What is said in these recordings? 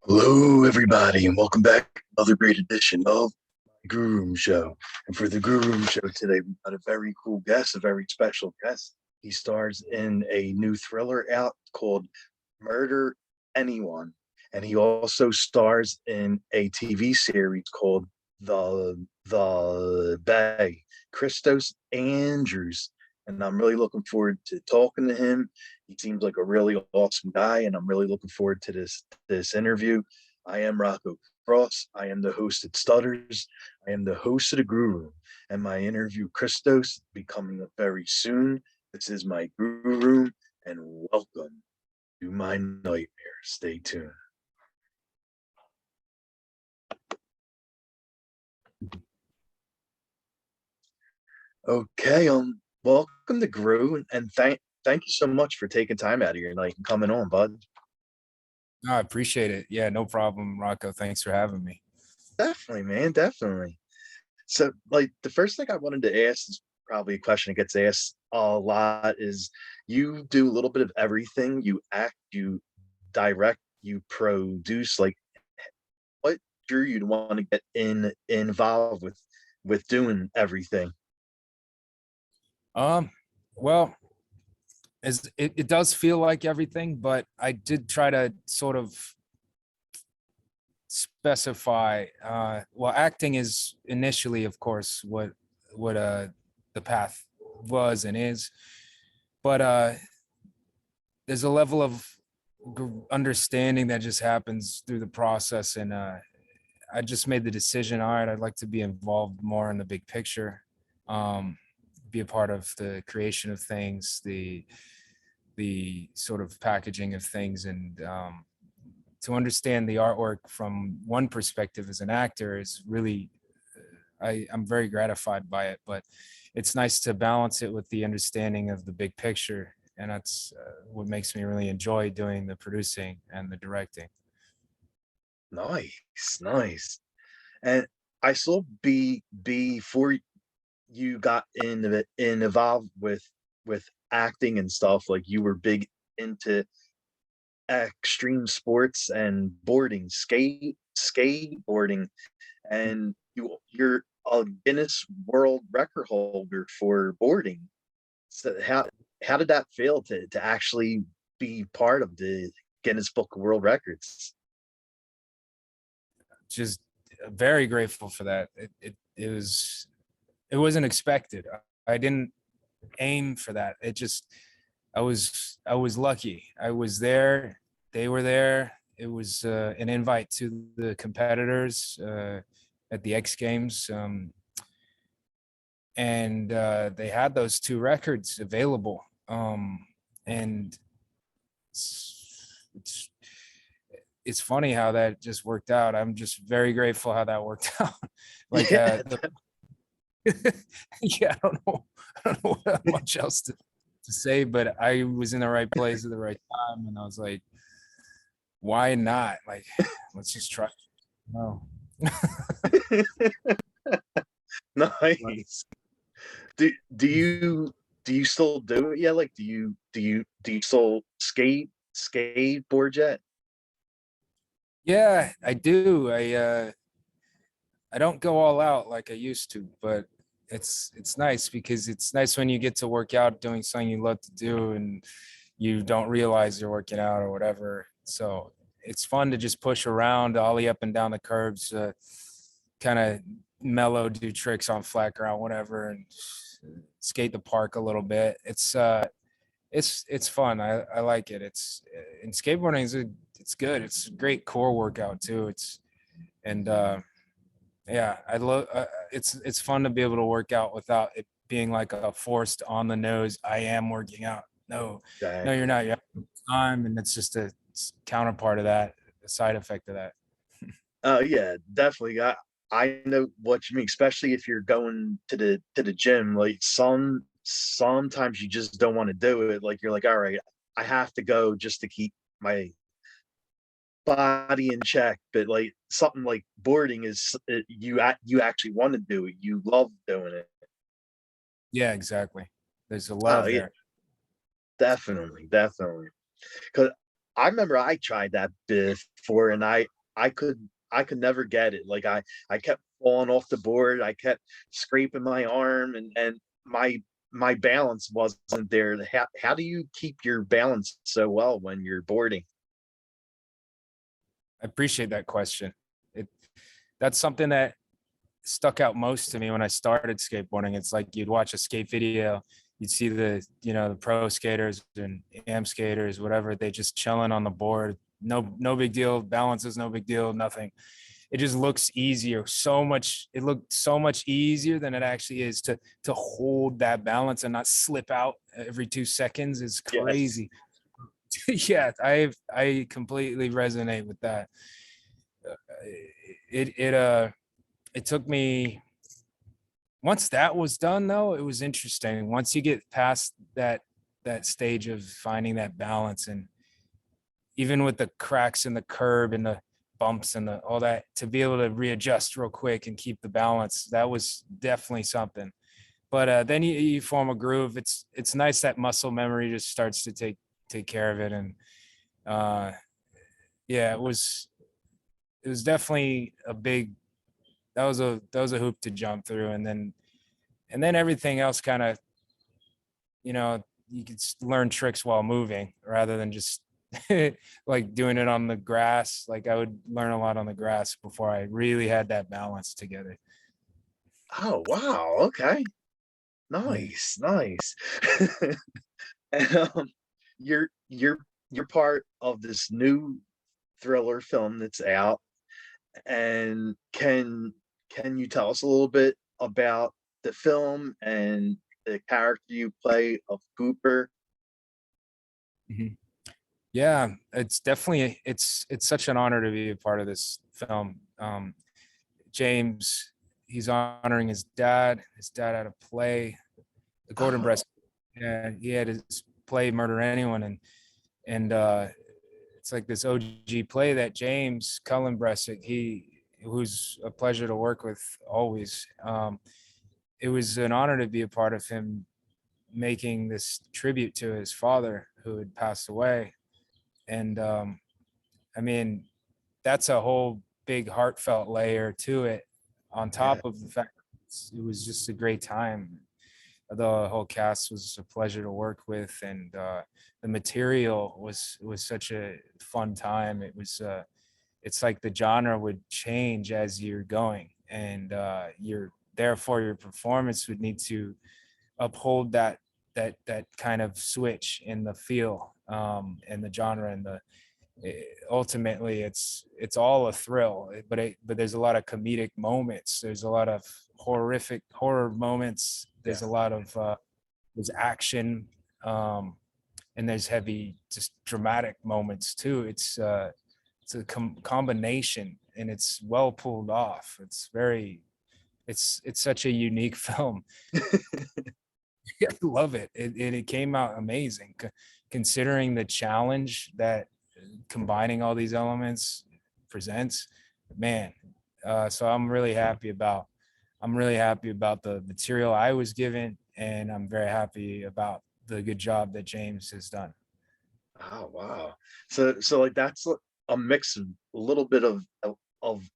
Hello, everybody, and welcome back to another great edition of Grue Rume Show. And for the Grue Rume Show today, we've got a very cool guest, a very special guest. He stars in a new thriller out called Murder Anyone, and he also stars in a TV series called The Bay. Kristos Andrews, and I'm really looking forward to talking to him. He seems like a really awesome guy, and I'm really looking forward to this interview. I am Rocco Cross. I am the host at Stutters. I am the host of the Grue Room, and my interview Christos be coming up very soon. This is my Grue Room, and welcome to my nightmare. Stay tuned. Okay, welcome to Grue, and thank you so much for taking time out of your night and coming on, bud. No, I appreciate it. Yeah, no problem, Rocco. Thanks for having me. Definitely, man, definitely. So, like, the first thing I wanted to ask is probably a question that gets asked a lot is you do a little bit of everything. You act, you direct, you produce. Like, what drew you to want to get involved with doing everything? Um, well, as it does feel like everything, but I did try to sort of specify. Well, acting is initially, of course, what the path was and is, but there's a level of understanding that just happens through the process, and I just made the decision. All right, I'd like to be involved more in the big picture. Um, be a part of the creation of things, the sort of packaging of things, and to understand the artwork from one perspective as an actor is really I'm very gratified by it. But it's nice to balance it with the understanding of the big picture, and that's what makes me really enjoy doing the producing and the directing. Nice, nice. And I saw before you got involved with acting and stuff. Like, you were big into extreme sports and boarding, skateboarding, and you're a Guinness World Record holder for boarding. So how did that feel to actually be part of the Guinness Book of World Records? Just very grateful for that. It wasn't expected. I didn't aim for that. It just I was lucky. I was there. They were there. It was an invite to the competitors at the X Games, and they had those two records available. And it's it's funny how that just worked out. I'm just very grateful how that worked out. Like Yeah, yeah, I don't know what much else to say, but I was in the right place at the right time, and I was like, why not? Like, let's just try. No. nice. Do you still do it? Yeah, like, do you still skateboard yet? Yeah, I do. I don't go all out like I used to, but it's nice because it's nice when you get to work out doing something you love to do and you don't realize you're working out or whatever. So it's fun to just push around, ollie up and down the curbs, kind of mellow, do tricks on flat ground, whatever, and skate the park a little bit. It's fun. I like it. It's and skateboarding it's good. It's a great core workout too. It's and yeah, I love. It's fun to be able to work out without it being like a forced on the nose. I am working out. No, no, you're Exactly. not. You have time, and it's just a counterpart of that, a side effect of that. Yeah, definitely. I know what you mean, especially if you're going to the gym. Like, sometimes you just don't want to do it. Like, you're like, all right, I have to go just to keep my body in check. But like, something like boarding is, you actually want to do it. You love doing it. Yeah, exactly. There's a Oh love yeah, there. definitely, definitely. Because I remember I tried that before, and I could never get it. Like I kept falling off the board. I kept scraping my arm, and my balance wasn't there. How do you keep your balance so well when you're boarding? I appreciate that question. It That's something that stuck out most to me when I started skateboarding. It's like you'd watch a skate video, you'd see the pro skaters and am skaters, whatever, they just chilling on the board. No big deal. Balance is no big deal, nothing. It just looks easier. It looked so much easier than it actually is to hold that balance and not slip out every 2 seconds is Yes. crazy. Yeah, I completely resonate with that. Uh, it took me, once that was done though, it was interesting. Once you get past that stage of finding that balance, and even with the cracks in the curb and the bumps and all that, to be able to readjust real quick and keep the balance, that was definitely something. But then you form a groove. It's nice that muscle memory just starts to take care of it. And uh yeah, it was definitely a big, that was a hoop to jump through. And then everything else kind of, you could learn tricks while moving rather than just like doing it on the grass. Like I would learn a lot on the grass before I really had that balance together. Oh wow. Okay. Yeah. Nice. Nice. And you're part of this new thriller film that's out. And can you tell us a little bit about the film and the character you play of Cooper? Mhm. Yeah, it's such an honor to be a part of this film. James, he's honoring his dad. His dad had a play, the Golden Oh, Breast. Yeah, he had his play Murder Anyone, and it's like this OG play that James Cullen Bressick, who's a pleasure to work with always. It was an honor to be a part of him making this tribute to his father who had passed away. And I mean, that's a whole big heartfelt layer to it, on yeah. top of the fact it was just a great time. The whole cast was a pleasure to work with, and the material was such a fun time. It's like the genre would change as you're going, and your performance would need to uphold that kind of switch in the feel, and the genre, and ultimately it's all a thrill, but there's a lot of comedic moments, there's a lot of horrific horror moments, Yeah. there's a lot of there's action, um and there's heavy just dramatic moments too. It's a combination, and it's well pulled off. It's such a unique film. I love it. It came out amazing, considering the challenge that combining all these elements presents. Man, so I'm really happy about the material I was given, and I'm very happy about the good job that James has done. Oh wow. So like that's a mix of a little bit of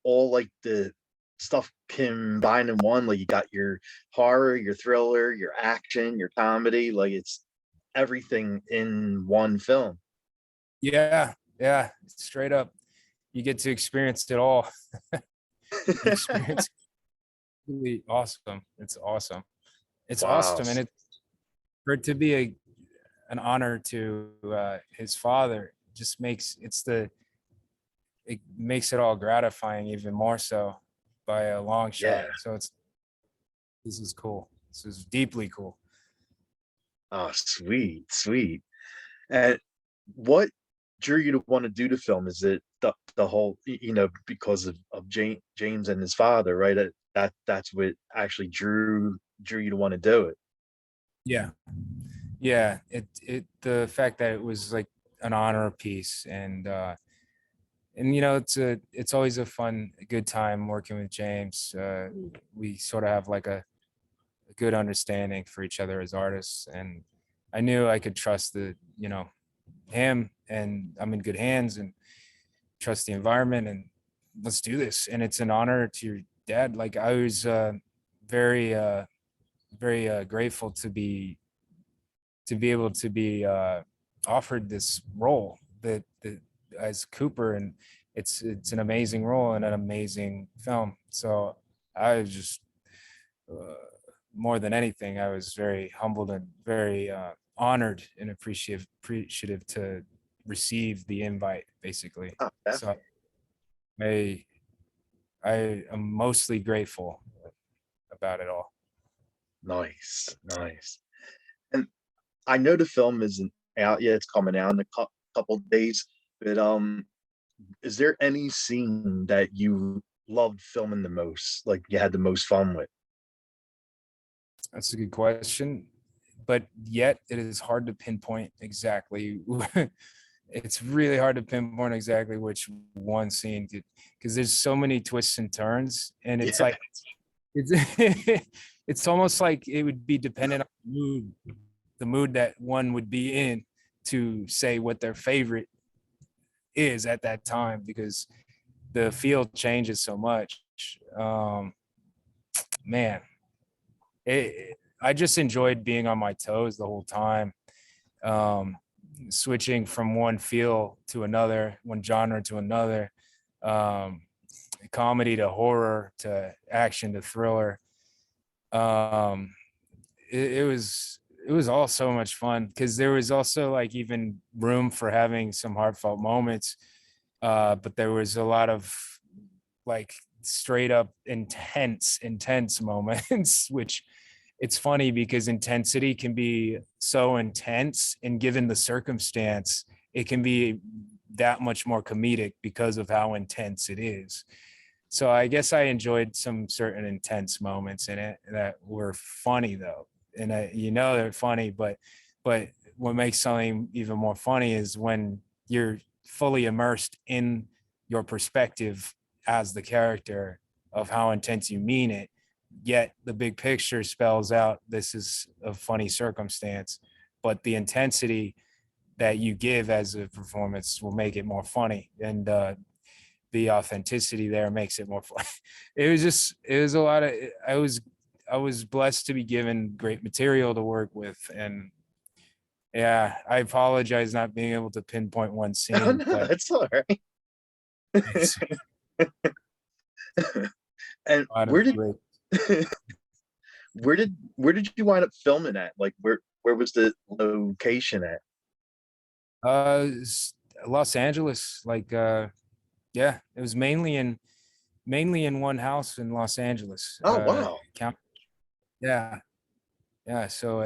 all like the stuff combined in one. Like you got your horror, your thriller, your action, your comedy. Like it's everything in one film. Yeah, yeah, straight up. You get to experience it all. The experience is really awesome. It's awesome. It's Wow. awesome, and for it to be an honor to his father just it makes it all gratifying even more so by a long Yeah. shot. So this is cool. This is deeply cool. Oh, sweet, sweet. And what drew you to want to do the film? Is it the whole, because of James and his father, right? That's what actually drew you to want to do it. Yeah. Yeah. The fact that it was like an honor piece, and it's always a good time working with James. We sort of have like a good understanding for each other as artists, and I knew I could trust him, and I'm in good hands. And trust the environment, and let's do this. And it's an honor to your dad. Like I was very very grateful to be able to be offered this role that as Cooper, and it's an amazing role and an amazing film. So I was just uh, more than anything, I was very humbled and very honored and appreciative to receive the invite, basically. Oh, So definitely. I I am mostly grateful about it all. Nice, nice. And I know the film isn't out yet. It's coming out in a couple days. But is there any scene that you loved filming the most, like you had the most fun with? That's a good question, but yet it is hard to pinpoint exactly. It's really hard to pinpoint exactly which one scene, because there's so many twists and turns, and it's Yeah. like it's it's almost like it would be dependent on the mood that one would be in to say what their favorite is at that time, because the field changes so much. Man, I just enjoyed being on my toes the whole time, um, switching from one feel to another, one genre to another, um, comedy to horror to action to thriller. Um, it was all so much fun, because there was also like even room for having some heartfelt moments, but there was a lot of like straight up intense moments, which it's funny because intensity can be so intense, and given the circumstance, it can be that much more comedic because of how intense it is. So I guess I enjoyed some certain intense moments in it that were funny though. And they're funny, but what makes something even more funny is when you're fully immersed in your perspective as the character of how intense you mean it, yet the big picture spells out this is a funny circumstance, but the intensity that you give as a performance will make it more funny, and the authenticity there makes it more fun. It was a lot of, I was blessed to be given great material to work with. And yeah, I apologize not being able to pinpoint one Oh scene, no, but it's all right. it's And a lot of great. where did you wind up filming at? Like where was the location at? S- Los Angeles, like yeah, it was mainly in one house in Los Angeles. Oh wow. Count, yeah, yeah. So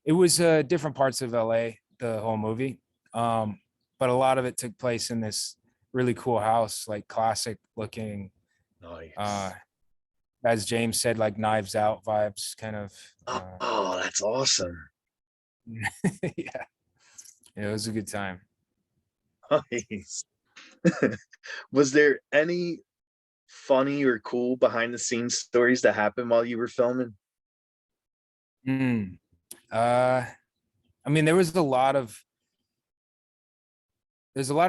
it was different parts of LA, the whole movie. But a lot of it took place in this really cool house, like classic looking, uh, Nice. as James said, like Knives Out vibes, kind of. Oh, that's awesome. Yeah, it was a good time. Nice. Was there any funny or cool behind the scenes stories that happened while you were filming? Mm. Uh, I mean, there's a lot of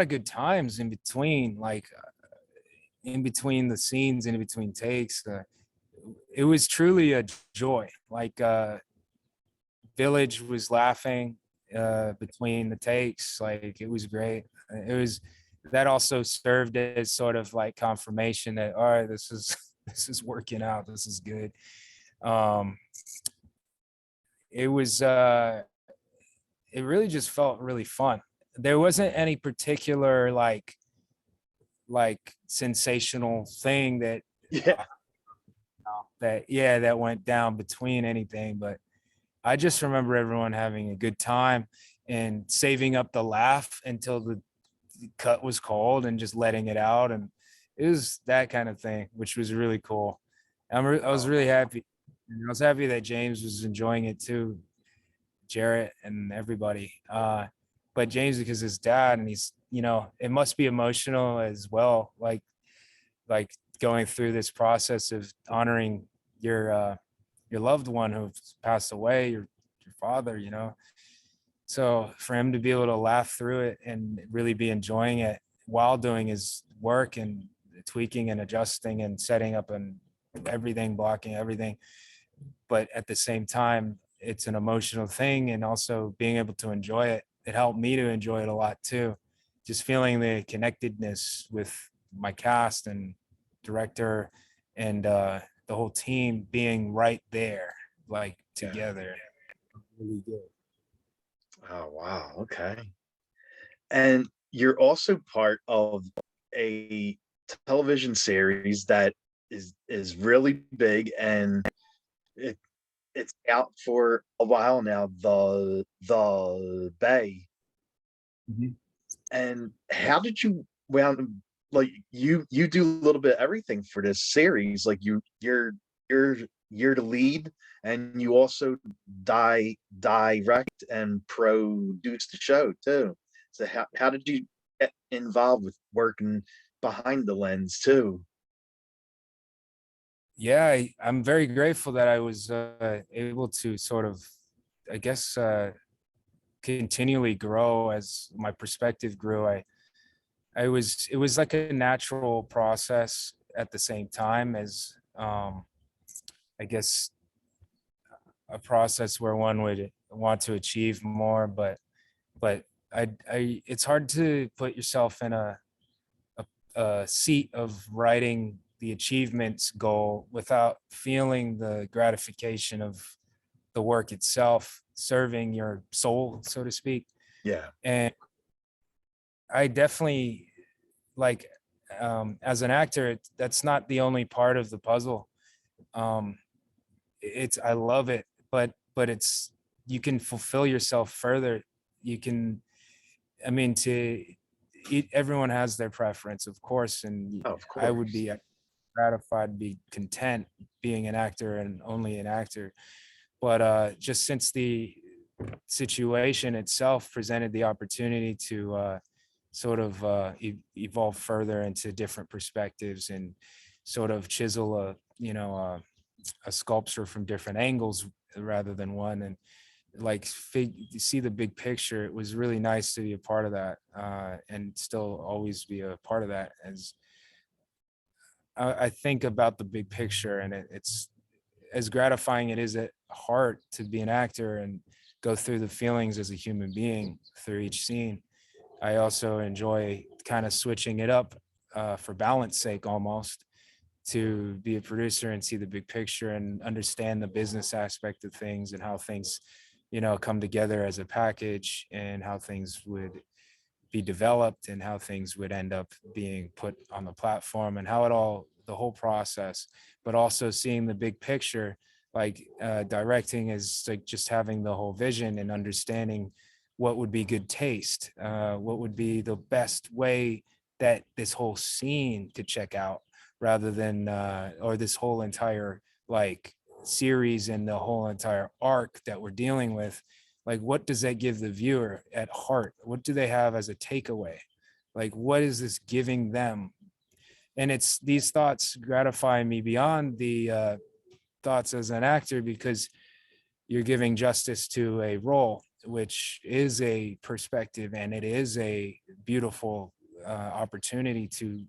good times in between, like in between the scenes and in between takes. It was truly a joy. Like Village was laughing between the takes. Like it was great. It was that also served as sort of like confirmation that all right, this is this is working out. This is good. Um, it was it really just felt really fun. There wasn't any particular like sensational thing Yeah. that went down between anything, but I just remember everyone having a good time and saving up the laugh until the cut was called and just letting it out, and it was that kind of thing, which was really cool. I was Oh, really happy. And I was happy that James was enjoying it too, Jarrett and everybody. But James, because his dad, and he's, it must be emotional as well. Like going through this process of honoring your loved one who's passed away, your father, So for him to be able to laugh through it and really be enjoying it while doing his work and tweaking and adjusting and setting up and everything, blocking everything. But at the same time, it's an emotional thing, and also being able to enjoy it. It helped me to enjoy it a lot too. Just feeling the connectedness with my cast and director and the whole team being right there, like Yeah. together. Really good. Oh wow. Okay. And you're also part of a television series that is really big, and it it's out for a while now, the Bay. Mhm. And how did you wound like you do a little bit of everything for this series. Like you're you're the lead, and you also direct and produce the show too. So how did you get involved with working behind the lens too? Yeah, I'm very grateful that I was able to sort of, I guess, continually grow as my perspective grew. It was like a natural process at the same time as, I guess, a process where one would want to achieve more, but it's hard to put yourself in a seat of writing the achievements goal without feeling the gratification of the work itself serving your soul, so to speak. Yeah. And I definitely, like, as an actor, that's not the only part of the puzzle. um it's, I love it, but it's, you can fulfill yourself further. You can, I mean, to everyone has their preference, of course, and Oh, of I would course. be gratified, be content being an actor and only an actor. But just since the situation itself presented the opportunity to sort of evolve further into different perspectives and sort of chisel a sculpture from different angles rather than one, and like see the big picture. It was really nice to be a part of that, and still always be a part of that. As I think about the big picture, and it's as gratifying it is at heart to be an actor and go through the feelings as a human being through each scene. I also enjoy kind of switching it up for balance sake, almost, to be a producer and see the big picture and understand the business aspect of things and how things, come together as a package, and how things would be developed and how things would end up being put on the platform and how it all, the whole process. But also seeing the big picture, like directing is like just having the whole vision and understanding what would be good taste, what would be the best way that this whole scene could check out, rather than or this whole entire, like, series and the whole entire arc that we're dealing with. Like, what does that give the viewer at heart? What do they have as a takeaway? Like, what is this giving them? And it's these thoughts gratify me beyond the thoughts as an actor, because you're giving justice to a role, which is a perspective, and it is a beautiful opportunity to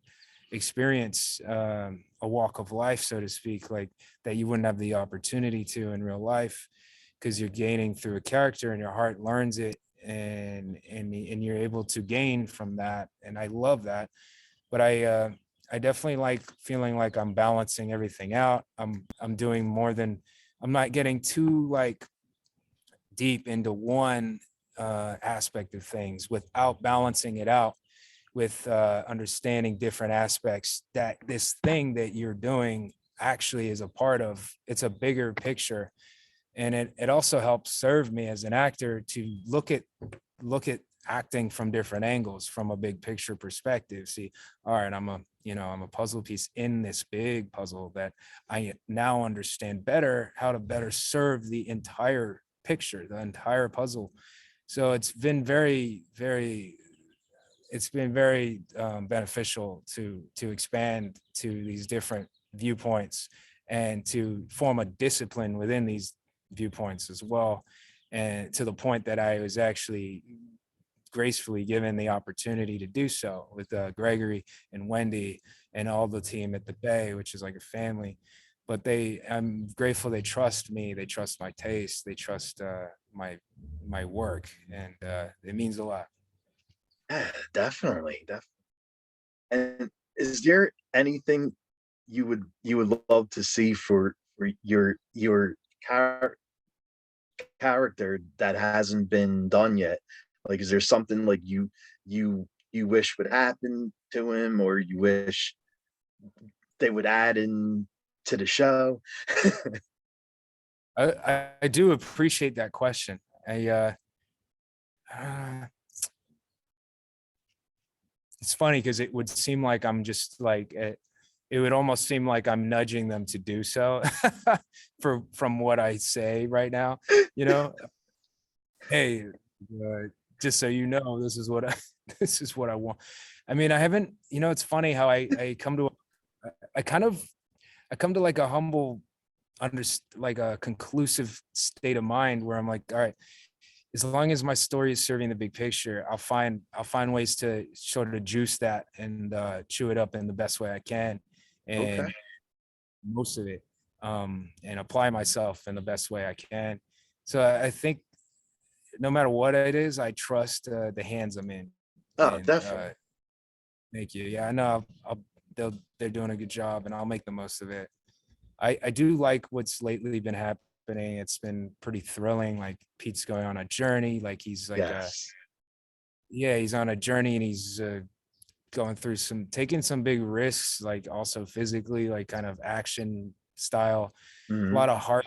experience a walk of life, so to speak, like that you wouldn't have the opportunity to in real life, because you're gaining through a character and your heart learns it, and you're able to gain from that, and I love that. But I definitely like feeling like I'm balancing everything out. I'm doing more than, I'm not getting too, like, deep into one aspect of things without balancing it out with understanding different aspects that this thing that you're doing actually is a part of. It's a bigger picture, and it also helps serve me as an actor to look at acting from different angles, from a big picture perspective. See, all right, I'm a puzzle piece in this big puzzle that I now understand better how to better serve the entire picture, the entire puzzle. So it's been very beneficial to expand to these different viewpoints and to form a discipline within these viewpoints as well, and to the point that I was actually gracefully given the opportunity to do so with Gregory and Wendy and all the team at the Bay, which is like a family. But I'm grateful they trust me. They trust my taste. They trust my work, and it means a lot. Yeah, definitely. And is there anything you would love to see for your character that hasn't been done yet? Like, is there something like you wish would happen to him, or you wish they would add in to the show? I do appreciate that question. Uh, it's funny because it would seem like I'm just like it would almost seem like I'm nudging them to do so from what I say right now, you know. Hey, uh, just so you know, this is what I this is what I want. I mean, I haven't, it's funny how I come to I kind of I come to like a humble like a conclusive state of mind where I'm like, all right, as long as my story is serving the big picture, I'll find ways to sort of juice that and chew it up in the best way I can, Okay. and most of it, and apply myself in the best way I can. So I think no matter what it is, I trust the hands I'm in. Oh, And definitely. thank you. Yeah, I know they're doing a good job, and I'll make the most of it. I do like what's lately been happening. It's been pretty thrilling. Like Pete's going on a journey. Like he's like Yes. yeah, he's on a journey, and he's going through taking some big risks, like also physically, like kind of action style, a Mhm. lot of heart.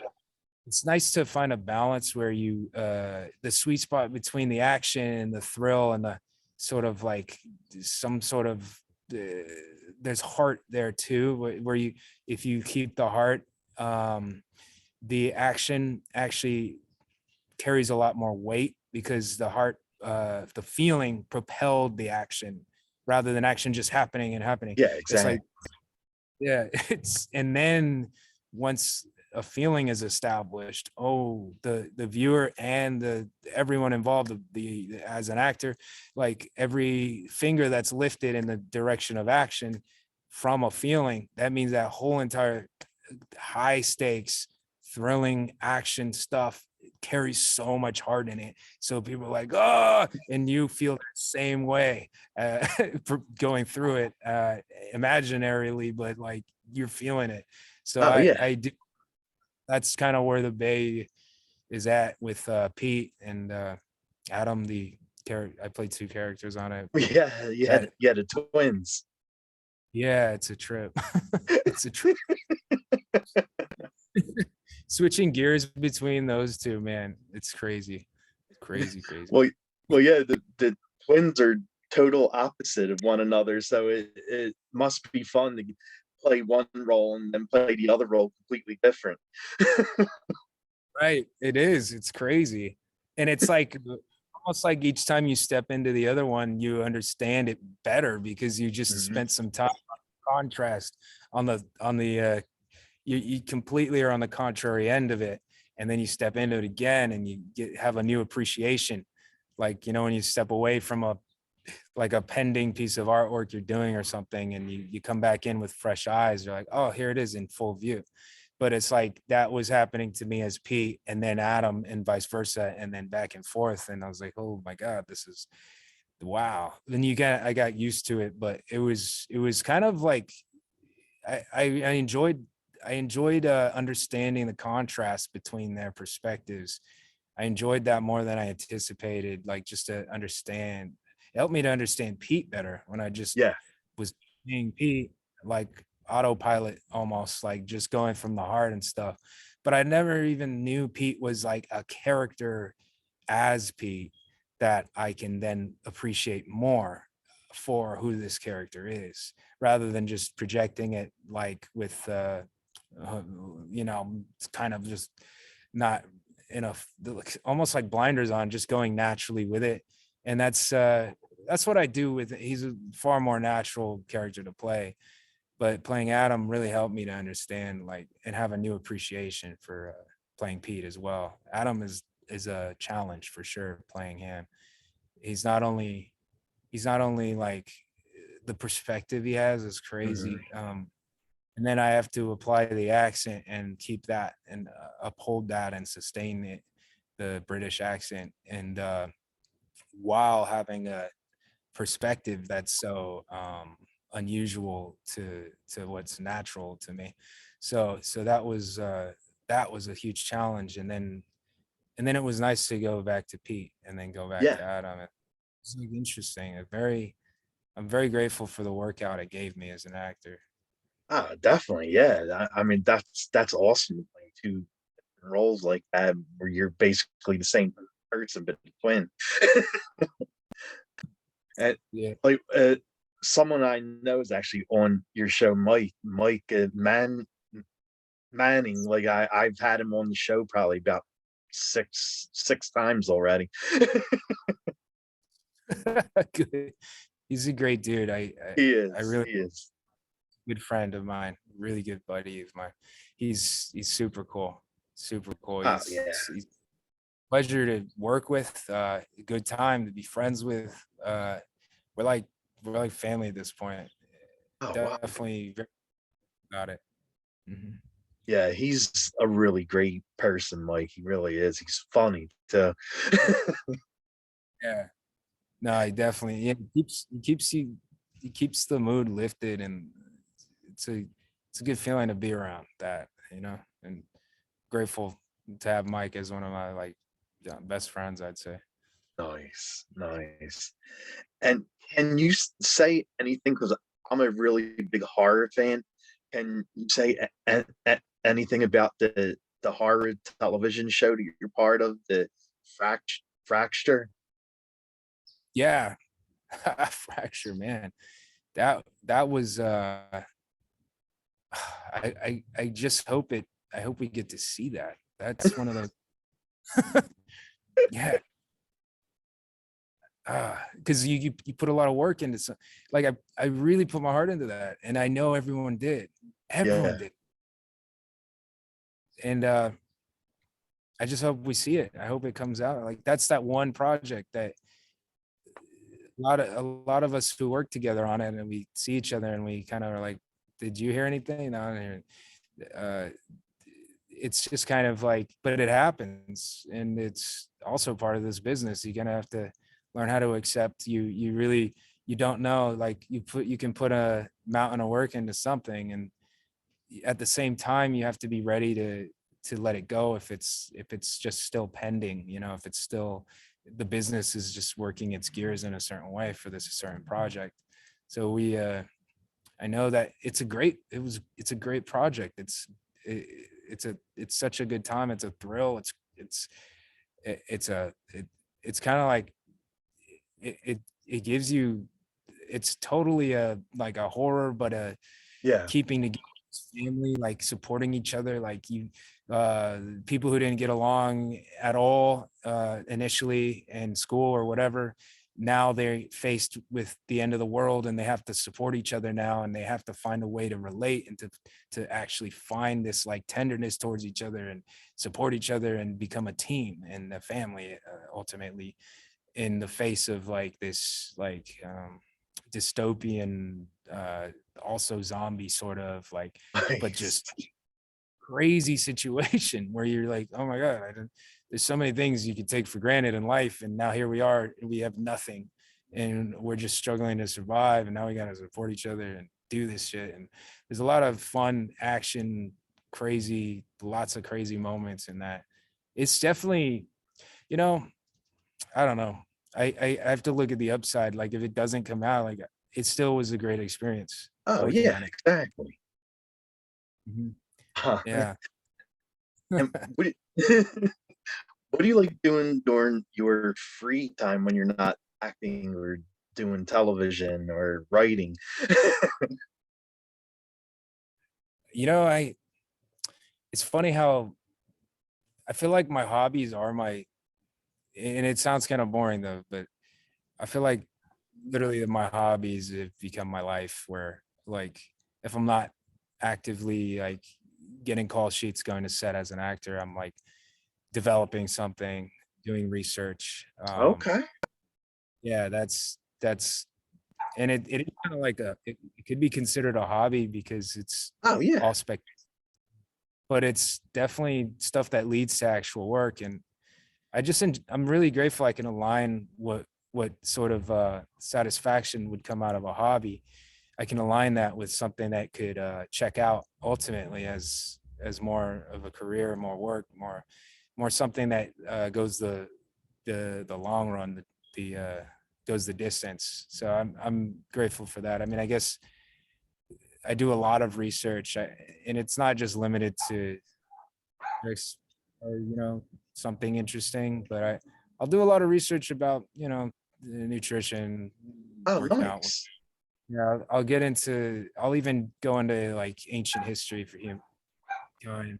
It's nice to find a balance where the sweet spot between the action and the thrill and the sort of like some sort of uh, there's heart there too, where you if you keep the heart, um the action actually carries a lot more weight because the heart, the feeling propelled the action rather than action just happening and happening. Yeah, It's like, exactly. yeah, and then once a feeling is established, the viewer and the everyone involved, the as an actor, like every finger that's lifted in the direction of action from a feeling, that means that whole entire high stakes, thrilling action stuff carries so much heart in it. So people are like, oh, and you feel the same way going through it imaginarily, but like you're feeling it. So Oh, yeah. I do. That's kind of where the Bay is at with Pete and Adam. The character I played two characters on it, but Yeah, that you had the twins. yeah, it's a trip. It's a trip. Switching gears between those two, man, it's crazy, crazy, crazy. Well yeah, the twins are total opposite of one another, so it must be fun to play one role and then play the other role completely different. Right, it is. It's crazy, and it's like almost like each time you step into the other one, you understand it better because you just Mhm. spent some time on contrast on the you completely are on the contrary end of it, and then you step into it again and you have a new appreciation, like when you step away from a pending piece of artwork you're doing or something, and you come back in with fresh eyes. You're like, oh, here it is in full view. But it's like that was happening to me as Pete and then Adam and vice versa, and then back and forth. And I was like, oh my God, this is wow. Then I got used to it, but it was kind of like I enjoyed understanding the contrast between their perspectives. I enjoyed that more than I anticipated, like just to understand. It helped me to understand Pete better when I just Yeah. was being Pete, like autopilot almost, like just going from the heart and stuff. But I never even knew Pete was like a character as Pete that I can then appreciate more for who this character is, rather than just projecting it like with uh, it's kind of just not enough, almost like blinders on, just going naturally with it. And that's what I do with it. He's a far more natural character to play, but playing Adam really helped me to understand like and have a new appreciation for playing Pete as well. Adam is a challenge for sure playing him. he's not only like the perspective he has is Mhm. crazy. And then I have to apply the accent and keep that and uphold that and sustain it, the British accent, and while having a perspective that's so unusual to what's natural to me. So that was a huge challenge, and then it was nice to go back to Pete and then go back Yeah. to Adam. It's like interesting. I'm very grateful for the workout it gave me as an actor. Definitely. Yeah. I mean, that's awesome. Playing two roles like that, where you're basically the same person but a twin. And Yeah. like, someone I know is actually on your show, Mike Manning. Like I've had him on the show probably about six times already. Good. He's a great dude. He I is. really He is. good friend of mine, really good buddy of mine. He's super cool. Super cool. Oh yeah. He's a pleasure to work with, a good time to be friends with. We're like we're like family at this point. Oh wow. Definitely very about it. Mhm. Yeah, he's a really great person, Mike. He really is. He's funny too. Yeah. No, he definitely yeah, he keeps the mood lifted, and it's a it's a good feeling to be around that, you know, and grateful to have Mike as one of my like best friends, I'd say. Nice, nice. And can you say anything? Because I'm a really big horror fan. Can you say anything about the horror television show that you're part of, the Fracture? Yeah. Fracture, man. That was I just hope it I hope we get to see that. That's one of those yeah. Because you put a lot of work into some like I really put my heart into that, and I know everyone did. Everyone Yeah, did. And I just hope we see it. I hope it comes out. Like that's that one project that a lot of us who work together on it and we see each other and we kind of are like, did you hear anything? No, I didn't hear it. It's just kind of like, but it happens, and it's also part of this business. You're gonna have to learn how to accept you really you don't know, like you can put a mountain of work into something, and at the same time you have to be ready to let it go if it's just still pending, you know, if it's still the business is just working its gears in a certain way for this certain project. So we I know that it's a great project. It, it's such a good time. It's a thrill. It's a it's kind of like it gives you it's totally a like a horror, but a yeah. keeping together as family, like supporting each other, like you people who didn't get along at all initially in school or whatever, now they're faced with the end of the world and they have to support each other now, and they have to find a way to relate and to actually find this like tenderness towards each other and support each other and become a team and a family ultimately, in the face of like this like dystopian also zombie sort of like, but Nice. just crazy situation where you're like, oh my god, there's so many things you could take for granted in life, and now here we are and we have nothing, and we're just struggling to survive, and now we got to support each other and do this shit. And there's a lot of fun action, crazy, lots of crazy moments in that. It's definitely, you know, I don't know. I have to look at the upside. Like if it doesn't come out, like it still was a great experience Oh working yeah, on it. exactly. Mhm. Huh. Yeah. And what do you like doing during your free time when you're not acting or doing television or writing? You know, it's funny how I feel like my hobbies are my, and it sounds kind of boring though, but I feel like literally my hobbies have become my life, where like if I'm not actively like getting call sheets going to set as an actor, I'm like developing something, doing research. Okay. Yeah, that's and it is kind of like it could be considered a hobby because it's Oh yeah. all spec, but it's definitely stuff that leads to actual work. And I'm really grateful I can align what sort of satisfaction would come out of a hobby. I can align that with something that could check out ultimately as more of a career, more work, more something that goes the long run, the goes the distance. So I'm grateful for that. I mean, I guess I do a lot of research, and it's not just limited to or something interesting, but I'll do a lot of research about nutrition, Oh, working out. nice. Yeah, I'll even go into like ancient history for humankind.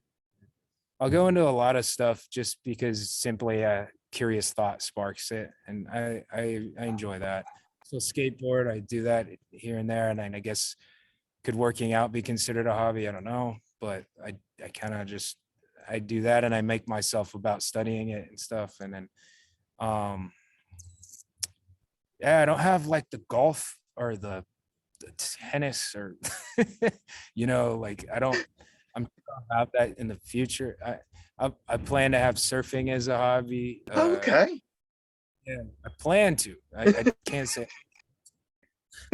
I'll go into a lot of stuff just because simply a curious thought sparks it, and I enjoy that. So skateboard, I do that here and there, and I guess could working out be considered a hobby? I don't know, but I kind of just I do that, and I make myself about studying it and stuff, and then um yeah, I don't have like the golf or the tennis or like I don't. I'm about that in the future. I plan to have surfing as a hobby. Okay. Yeah, I plan to. I can't say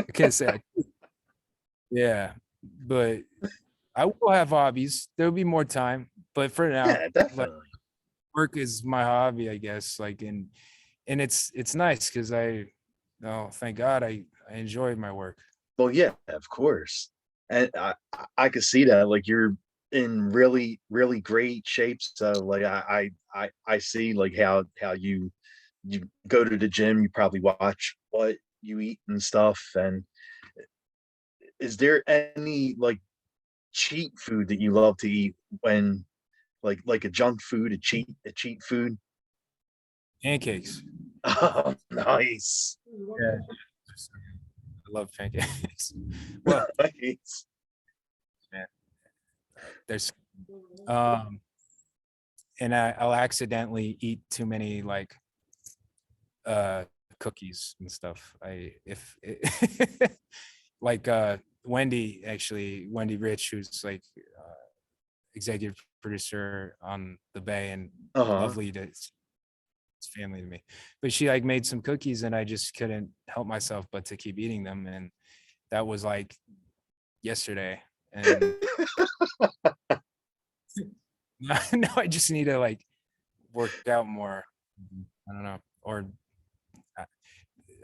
I can't say I, yeah, but I will have hobbies. There'll be more time, but for now, Yeah, like definitely. work is my hobby, I guess. Like and it's nice because thank God I enjoy my work. Well, yeah, of course. And I could see that. Like you're in really, really great shape. So like I see like how you go to the gym, you probably watch what you eat and stuff. And is there any like cheat food that you love to eat when like a junk food, a cheat food? Pancakes. Oh, nice. Yeah, I love pancakes. Well, Nice. man, there's um and I'll accidentally eat too many like uh cookies and stuff. I if it, like Wendy Rich, who's like executive producer on the Bay and Uh-huh. lovely to it's family to me. But she like made some cookies and I just couldn't help myself but to keep eating them. And that was like yesterday. And now I just need to like work out more. I don't know. Or I,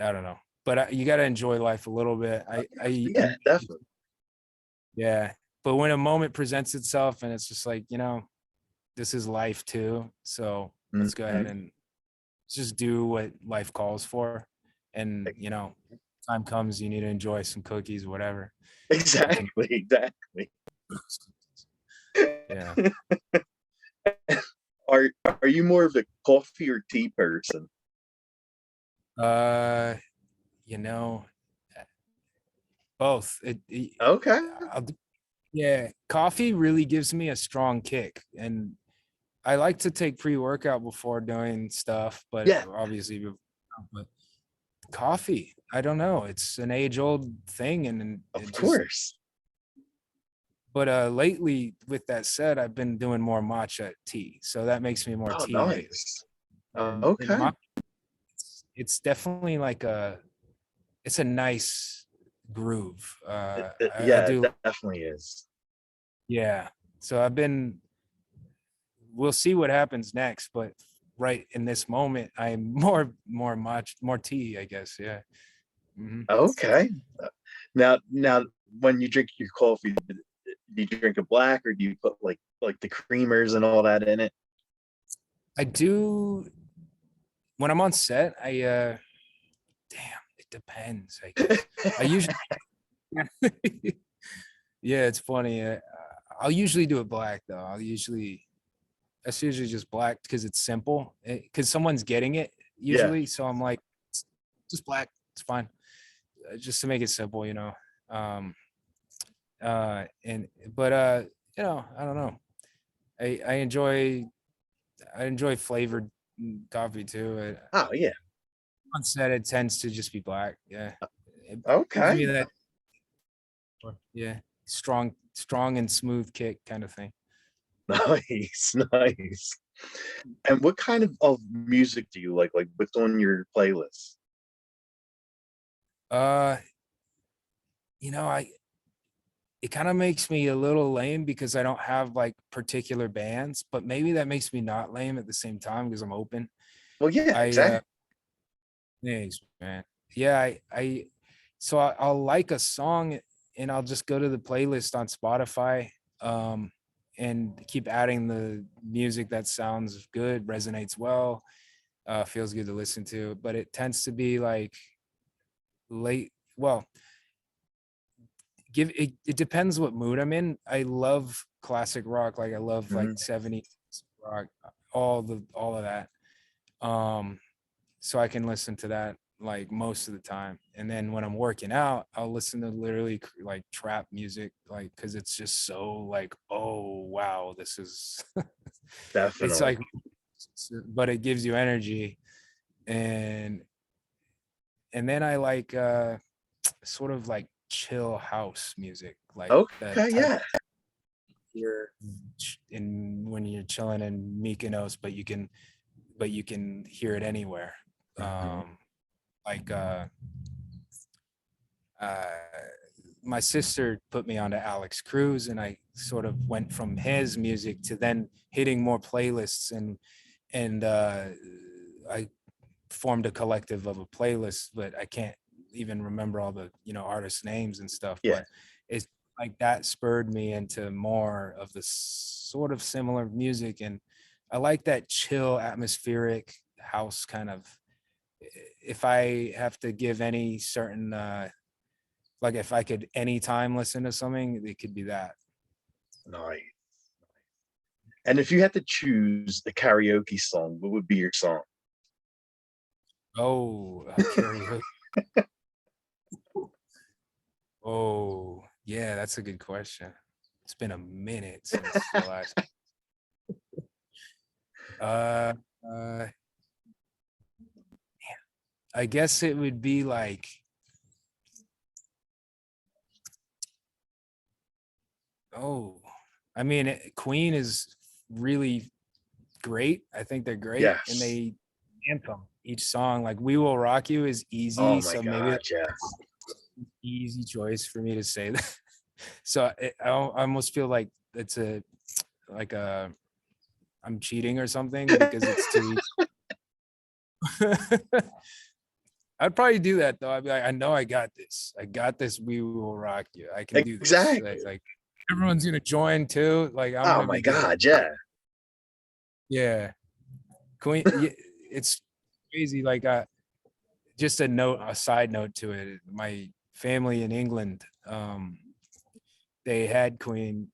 I don't know. But you got to enjoy life a little bit. Yeah, definitely. Yeah. But when a moment presents itself and it's just like, this is life too. So let's go ahead Mhm. and just do what life calls for. And, time comes, you need to enjoy some cookies, whatever. You can, Exactly, exactly. yeah. Are you more of a coffee or tea person? Uh, you know, both. Okay. I'll, yeah, coffee really gives me a strong kick. And I like to take pre-workout before doing stuff, but Yeah, obviously, but coffee, I don't know. It's an age-old thing, and of it just. course. But lately, with that said, I've been doing more matcha tea, so that makes me more Oh, tea lately. nice. And Okay. it's definitely like it's a nice groove. I Yeah, it do, definitely is. yeah. So we'll see what happens next, but right in this moment, I'm more tea, I guess. Yeah. Hmm. Okay. Now, when you drink your coffee, do you drink it black or do you put like the creamers and all that in it? I do when I'm on set. Damn, it depends. I guess I usually. Yeah, it's funny. I'll usually do it black though. That's usually just black because it's simple. Because someone's getting it Yeah, usually, so I'm like, just black. It's fine, just to make it simple. Um, and but I don't know. I I enjoy I enjoy flavored coffee too. oh yeah. on set, it tends to just be black. Yeah. It gives me Okay. that, yeah, strong and smooth kick kind of thing. Nice, nice. And what kind of music do you like? Like, what's on your playlist? Uh, I it kind of makes me a little lame because I don't have like particular bands, but maybe that makes me not lame at the same time because I'm open. Well, yeah, I exactly. Thanks, man. Yeah, I'll like a song and I'll just go to the playlist on Spotify, um, and keep adding the music that sounds good, resonates well, feels good to listen to. But it tends to be like late. Well, it depends what mood I'm in. I love classic rock, like I love like Mhm. 70s rock, all of that. Um, so I can listen to that like most of the time. And then when I'm working out, I'll listen to literally like trap music, like because it's just so like, oh wow, this is it's Definitely. like, but it gives you energy. And then I like sort of like chill house music, like the Okay, type yeah. you're in when you're chilling in Mykonos, but you can hear it anywhere. Mhm. Um, like uh, my sister put me onto Alex Cruz, and I sort of went from his music to then hitting more playlists, and I formed a collective of a playlist, but I can't even remember all the artist names and stuff. Yeah. But it's like that spurred me into more of the sort of similar music, and I like that chill, atmospheric house kind of. If I have to give any certain like if I could anytime listen to something, it could be that. Nice. And if you had to choose a karaoke song, what would be your song? Oh, karaoke. Oh, yeah, that's a good question. It's been a minute since the last. Uh, uh, I guess it would be like, oh, I mean, Queen is really great. I think they're great, and Yes. they anthem each song. Like "We Will Rock You" is Oh easy, my so maybe god, that's yes. an easy choice for me to say that. So I almost feel like it's a like a I'm cheating or something because it's too easy. I'd probably do that though. I'd be like, I know I got this. I got this. We will rock you. I can do this. Exactly. Like everyone's gonna join too. Like I'm Oh gonna my be good. god, yeah. Yeah, Queen. It's crazy. Like just a side note to it. My family in England, they had Queen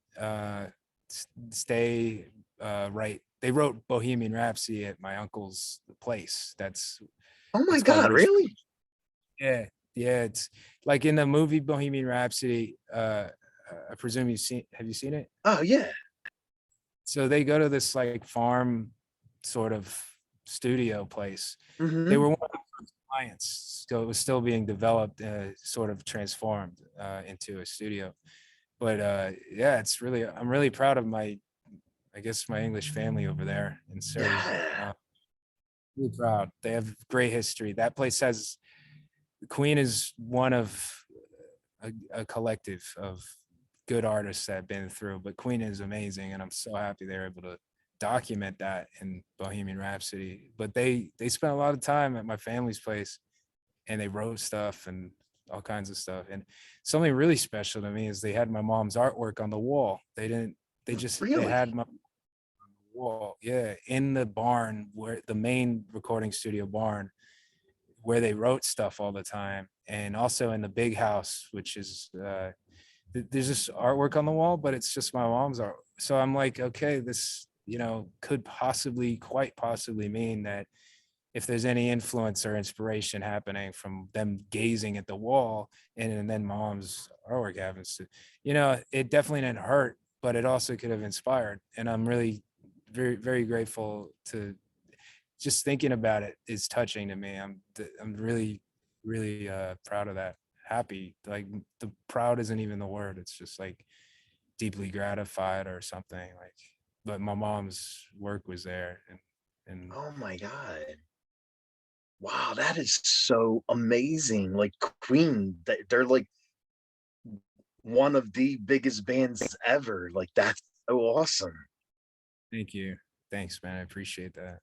stay right. They wrote Bohemian Rhapsody at my uncle's place. Oh my It's called god, Rich. really? Yeah, yeah. It's like in the movie Bohemian Rhapsody. I presume you've seen. Have you seen it? Oh yeah. So they go to this like farm sort of studio place. They Mhm. were one of the first clients, so it was still being developed, sort of transformed into a studio. But yeah, I'm really proud of I guess my English family over there in Surrey. Yeah. Really proud. They have great history. That place has Queen is one of a collective of good artists that have been through, but Queen is amazing, and I'm so happy they're able to document that in Bohemian Rhapsody. But they spent a lot of time at my family's place, and they wrote stuff and all kinds of stuff. And something really special to me is they had my mom's artwork on the wall. They Really? had my wall, yeah, in the barn where the main recording studio barn where they wrote stuff all the time, and also in the big house, which is there's this artwork on the wall, but it's just my mom's art. So I'm like, okay, this could quite possibly mean that if there's any influence or inspiration happening from them gazing at the wall and then mom's artwork happens to, it definitely didn't hurt, but it also could have inspired. And I'm really very, very grateful to just thinking about it is touching to me. I'm really, really proud of that. Happy. Like the proud isn't even the word. It's just like deeply gratified or something like, but my mom's work was there and Oh my god. Wow, that is so amazing. Like Queen, they're like one of the biggest bands ever. Like that's so awesome. thank you. Thanks, man. I appreciate that.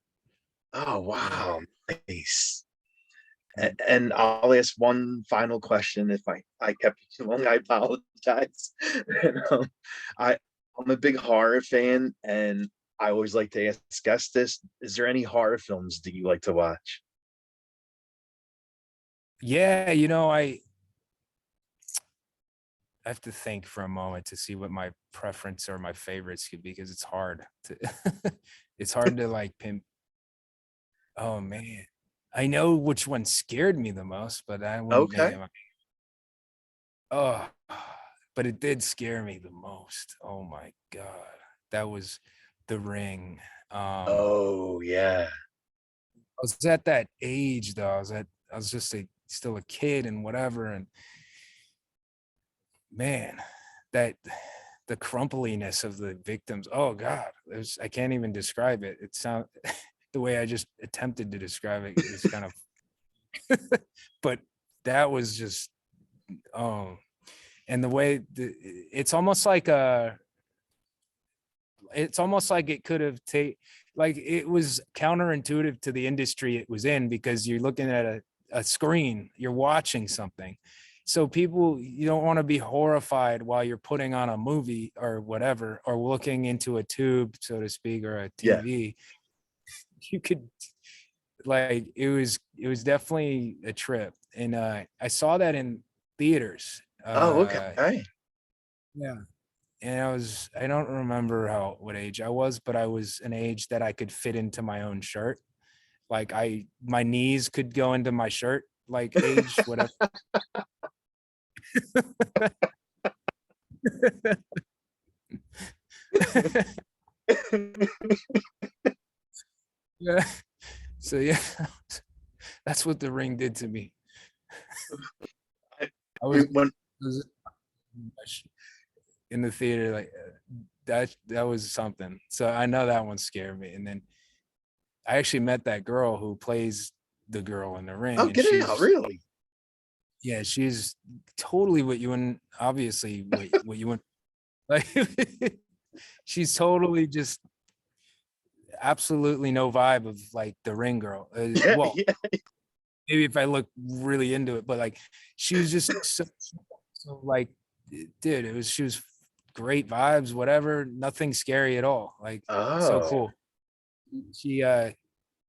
Oh Yeah. wow, nice. And I'll ask one final question. If I kept you too long, I apologize. And, I I'm a big horror fan, and I always like to ask guests this: is there any horror films that you like to watch? Yeah, I have to think for a moment to see what my preference or my favorites could be because it's hard to it's hard to like pin. Oh man. I know which one scared me the most, but I wouldn't make Okay. it my oh but it did scare me the most. Oh my God. That was The Ring. Oh yeah. I was at that age though. I was just still a kid and whatever. And man, that the crumpliness of the victims. Oh God, I can't even describe it. It sound the way I just attempted to describe it is kind of, but that was just and the way it's almost like it could have taken, like it was counterintuitive to the industry it was in because you're looking at a screen, you're watching something. So people, you don't want to be horrified while you're putting on a movie or whatever, or looking into a tube, so to speak, or a Yeah. TV. You could like it was definitely a trip. And I saw that in theaters. Oh, okay. Yeah. And I don't remember what age I was, but I was an age that I could fit into my own shirt. Like my knees could go into my shirt, like age, whatever. Yeah. So yeah, that's what The Ring did to me. I, I was, when was in the theater, like that was something. So I know that one scared me. And then I actually met that girl who plays the girl in The Ring, oh, and get it out, she's really? yeah, she's totally what you wouldn't obviously what you wouldn't like. She's totally just absolutely no vibe of like the Ring girl. Yeah, Well, yeah. maybe if I look really into it, but like she was just so like, dude, she was great vibes, whatever, nothing scary at all. Like so Oh, cool. She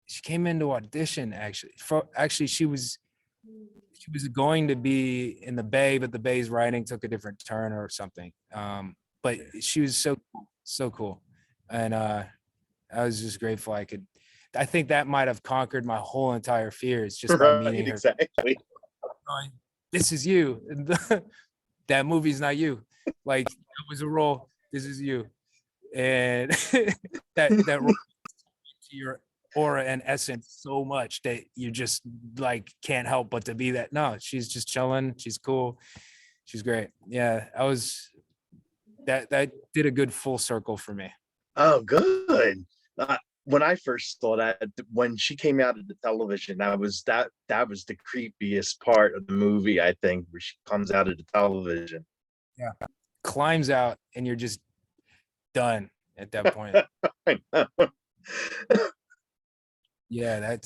she came into audition actually. Actually, she was going to be in the Bay, but the Bay's writing took a different turn or something. But she was so cool, and I was just grateful I could. I think that might have conquered my whole entire fears just by right, meeting her. exactly. Going, this is you. That movie's not you. Like that was a role. This is you, and that role to your aura and essence so much that you just like can't help but to be that. No, she's just chilling. She's cool. She's great. Yeah, I was that did a good full circle for me. Oh, good. When I first saw that, when she came out of the television, that was the creepiest part of the movie, I think, where she comes out of the television. Yeah. Climbs out and you're just done at that point. I know. Yeah,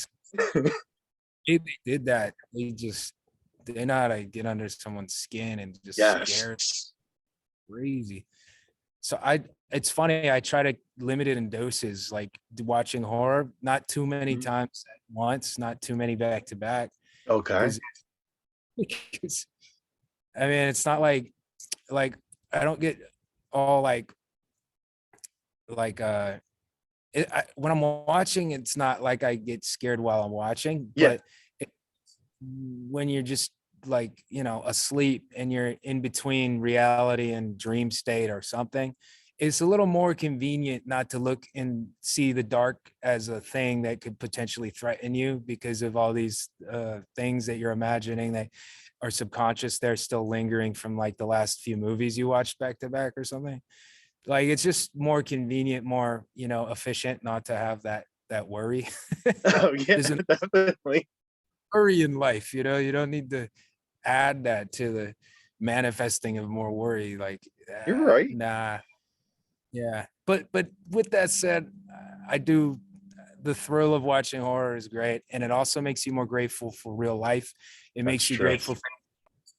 they did that. They know how to get under someone's skin and just scare Yes. crazy. So it's funny, I try to limit it in doses, like watching horror, not too many Mhm. times at once, not too many back to back, Okay. because I mean, it's not like I don't get all like when I'm watching, it's not like I get scared while I'm watching, Yeah. but it, when you're just like, asleep and you're in between reality and dream state or something, it's a little more convenient not to look and see the dark as a thing that could potentially threaten you because of all these things that you're imagining that are subconscious. They're still lingering from like the last few movies you watched back to back or something. Like it's just more convenient, more, you know, efficient not to have that worry. Oh yeah, There's a definitely. worry in life, you know, you don't need to add that to the manifesting of more worry. Like, You're right. nah, yeah. But with that said, I do the thrill of watching horror is great, and it also makes you more grateful for real life. It That's makes you true. grateful for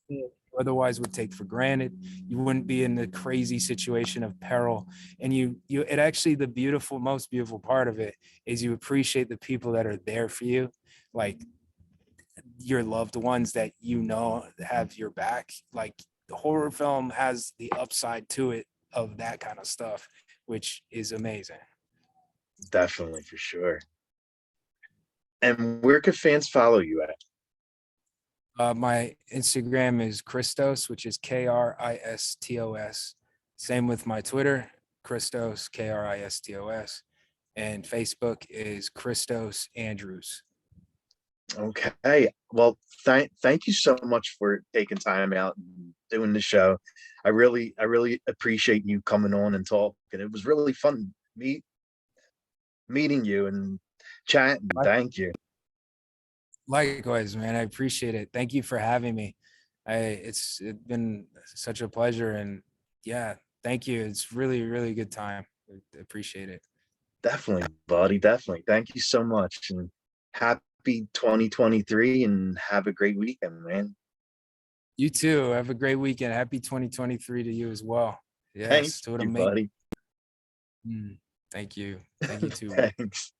you otherwise would take for granted. You wouldn't be in the crazy situation of peril, and you it actually the beautiful, most beautiful part of it is you appreciate the people that are there for you, like your loved ones that you know have your back. Like the horror film has the upside to it of that kind of stuff, which is amazing. Definitely for sure. And where could fans follow you at? My Instagram is Kristos, which is Kristos. Same with my Twitter, Kristos, Kristos. And Facebook is Kristos Andrews. Okay. Well, thank you so much for taking time out and doing the show. I really appreciate you coming on and talking. It was really fun meeting you and chatting. Thank you. Likewise, man. I appreciate it. Thank you for having me. It's been such a pleasure, and yeah, thank you. It's really, really good time. I appreciate it. Definitely, buddy. Definitely. Thank you so much. And happy 2023 and have a great weekend, man. You too. Have a great weekend. Happy 2023 to you as well. Thank Yes, to what you, I'm making. buddy. Thank you. Thank you too. Thanks.